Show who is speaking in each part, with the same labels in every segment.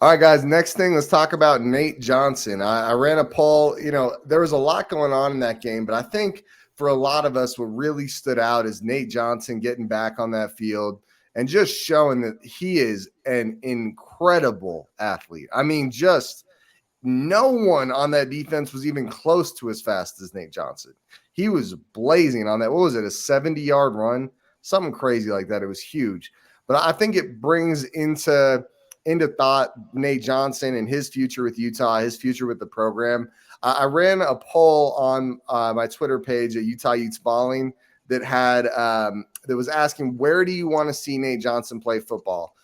Speaker 1: All right, guys, next thing, let's talk about Nate Johnson. I ran a poll. There was a lot going on in that game, but I think for a lot of us, what really stood out is Nate Johnson getting back on that field and just showing that he is an incredible athlete. I mean, just no one on that defense was even close to as fast as Nate Johnson. He was blazing on that. What was it, a 70-yard run? Something crazy like that. It was huge. But I think it brings into thought Nate Johnson and his future with Utah, his future with the program. I ran a poll on my Twitter page at Utah Utes Balling that had that was asking, where do you want to see Nate Johnson play football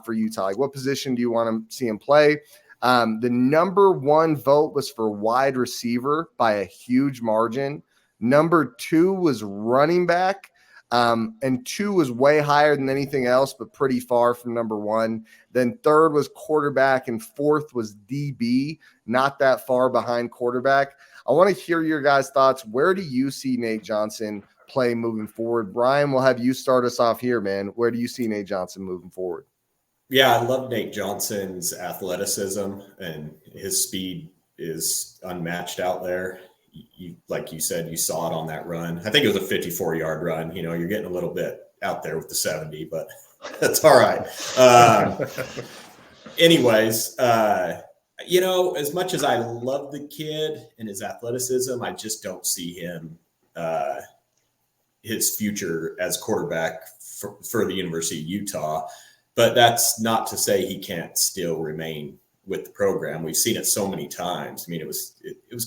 Speaker 1: for Utah? Like, what position do you want to see him play? The number one vote was for wide receiver by a huge margin. Number 2 was running back. And 2 was way higher than anything else, but pretty far from number 1. Then 3rd was quarterback, and 4th was DB, not that far behind quarterback. I want to hear your guys' thoughts. Where do you see Nate Johnson play moving forward? Brian, we'll have you start us off here, man. Where do you see Nate Johnson moving forward?
Speaker 2: Yeah, I love Nate Johnson's athleticism, and his speed is unmatched out there. Like you said, you saw it on that run. I think it was a 54-yard run. You're getting a little bit out there with the 70, but that's all right. Anyways, as much as I love the kid and his athleticism, I just don't see him, his future as quarterback for the University of Utah. But that's not to say he can't still remain with the program. We've seen it so many times. I mean, it was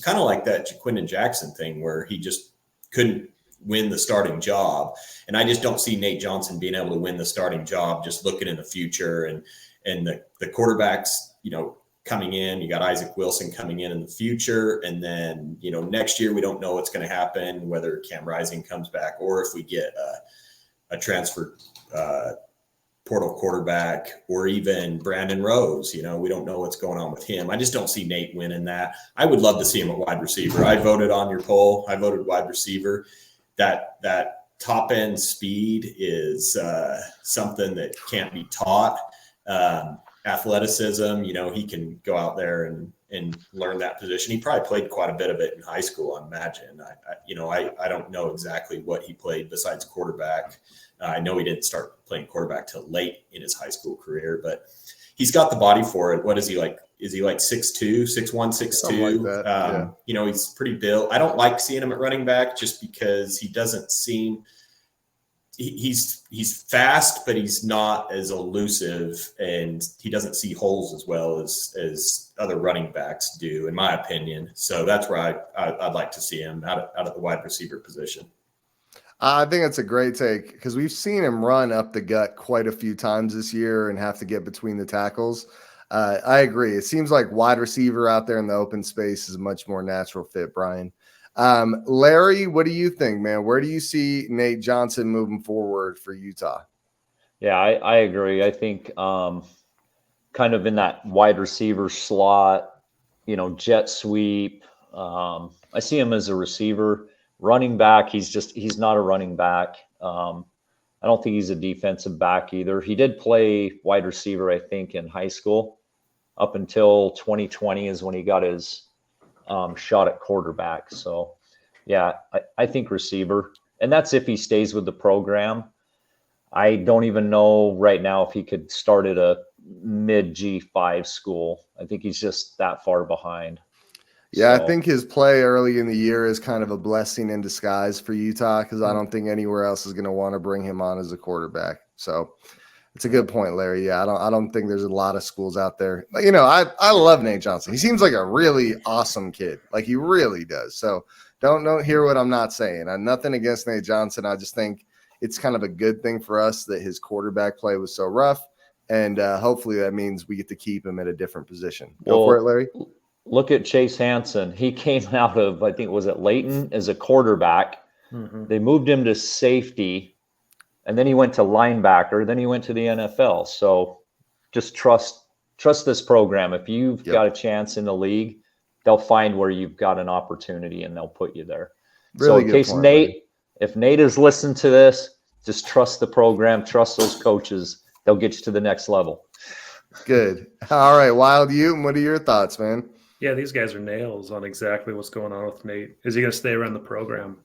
Speaker 2: kind of like that Jaquindon Jackson thing where he just couldn't win the starting job. And I just don't see Nate Johnson being able to win the starting job, just looking in the future and the quarterbacks, coming in. You got Isaac Wilson coming in the future. And then, next year, we don't know what's going to happen, whether Cam Rising comes back or if we get a transfer portal quarterback, or even Brandon Rose. We don't know what's going on with him. I just don't see Nate winning that. I would love to see him at wide receiver. I voted on your poll. I voted wide receiver. That top end speed is something that can't be taught. Athleticism, he can go out there and learn that position. He probably played quite a bit of it in high school, I imagine. I don't know exactly what he played besides quarterback. I know he didn't start playing quarterback till late in his high school career, but he's got the body for it. What is he like? Is he like 6'2", 6'1", 6'2"?
Speaker 1: Something like that. Yeah.
Speaker 2: He's pretty built. I don't like seeing him at running back just because he doesn't seem he's fast, but he's not as elusive, and he doesn't see holes as well as other running backs do, in my opinion. So that's where I'd like to see him out of the wide receiver position.
Speaker 1: I think that's a great take because we've seen him run up the gut quite a few times this year and have to get between the tackles. I agree. It seems like wide receiver out there in the open space is a much more natural fit, Brian. Larry, what do you think, man? Where do you see Nate Johnson moving forward for Utah?
Speaker 3: Yeah, I agree. I think kind of in that wide receiver slot, jet sweep. I see him as a receiver. Running back, he's not a running back. I don't think he's a defensive back either. He did play wide receiver, I think, in high school up until 2020 is when he got his shot at quarterback. So, yeah, I think receiver. And that's if he stays with the program. I don't even know right now if he could start at a mid G5 school. I think he's just that far behind.
Speaker 1: Yeah, so I think his play early in the year is kind of a blessing in disguise for Utah because I don't think anywhere else is going to want to bring him on as a quarterback. So it's a good point, Larry. Yeah, I don't think there's a lot of schools out there. I love Nate Johnson. He seems like a really awesome kid. Like he really does. So don't hear what I'm not saying. I'm nothing against Nate Johnson. I just think it's kind of a good thing for us that his quarterback play was so rough. And hopefully that means we get to keep him at a different position. Go for it, Larry.
Speaker 3: Look at Chase Hansen. He came out of, I think, was it Layton as a quarterback. Mm-hmm. They moved him to safety, and then he went to linebacker. Then he went to the NFL. So just trust this program. If you've got a chance in the league, they'll find where you've got an opportunity, and they'll put you there.
Speaker 1: Really
Speaker 3: so in case Nate, if Nate has listened to this, just trust the program, trust those coaches. They'll get you to the next level.
Speaker 1: Good. All right, Wild Ute, what are your thoughts, man?
Speaker 4: Yeah, these guys are nails on exactly what's going on with Nate. Is he going to stay around the program?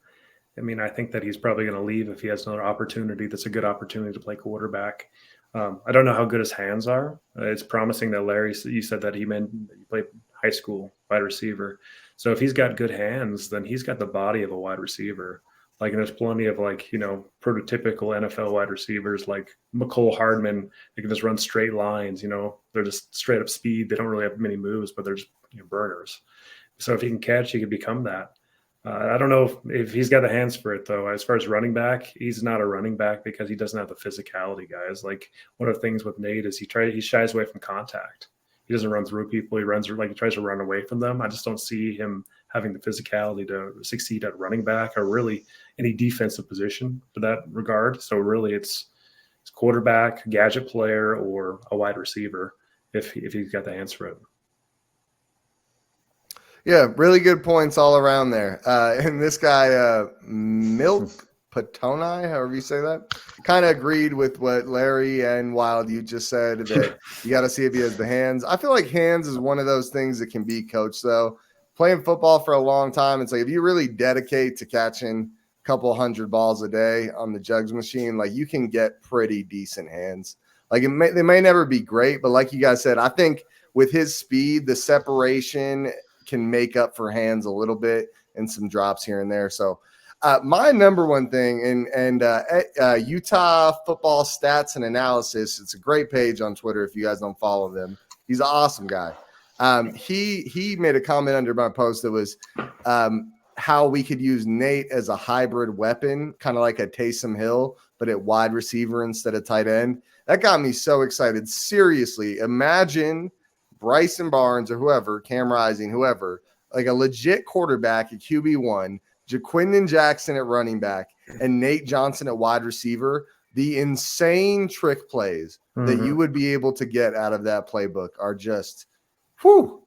Speaker 4: I mean, I think that he's probably going to leave if he has another opportunity. That's a good opportunity to play quarterback. I don't know how good his hands are. It's promising that Larry, you said that he played high school wide receiver. So if he's got good hands, then he's got the body of a wide receiver. Like, and there's plenty of prototypical NFL wide receivers like McCole Hardman. They can just run straight lines. They're just straight up speed. They don't really have many moves, but they're just burners. So if he can catch, he could become that. I don't know if he's got the hands for it, though. As far as running back, he's not a running back because he doesn't have the physicality, guys. Like, one of the things with Nate is he shies away from contact. He doesn't run through people. He tries to run away from them. I just don't see him having the physicality to succeed at running back or really any defensive position for that regard. So really it's quarterback, gadget player, or a wide receiver if he's got the hands for it.
Speaker 1: Yeah, really good points all around there. And this guy, Milk Patoni, however you say that, kind of agreed with what Larry and Wild Ute just said, that you got to see if he has the hands. I feel like hands is one of those things that can be coached, though. Playing football for a long time, it's like if you really dedicate to catching a couple hundred balls a day on the jugs machine, like you can get pretty decent hands. Like they may never be great, but like you guys said, I think with his speed, the separation can make up for hands a little bit and some drops here and there. So my number one thing, and Utah Football Stats and Analysis, it's a great page on Twitter if you guys don't follow them. He's an awesome guy. He made a comment under my post that was how we could use Nate as a hybrid weapon, kind of like a Taysom Hill, but at wide receiver instead of tight end. That got me so excited. Seriously, imagine Bryson Barnes or whoever, Cam Rising, whoever, like a legit quarterback at QB1, Jaquindon Jackson at running back, and Nate Johnson at wide receiver. The insane trick plays that you would be able to get out of that playbook are just, whew.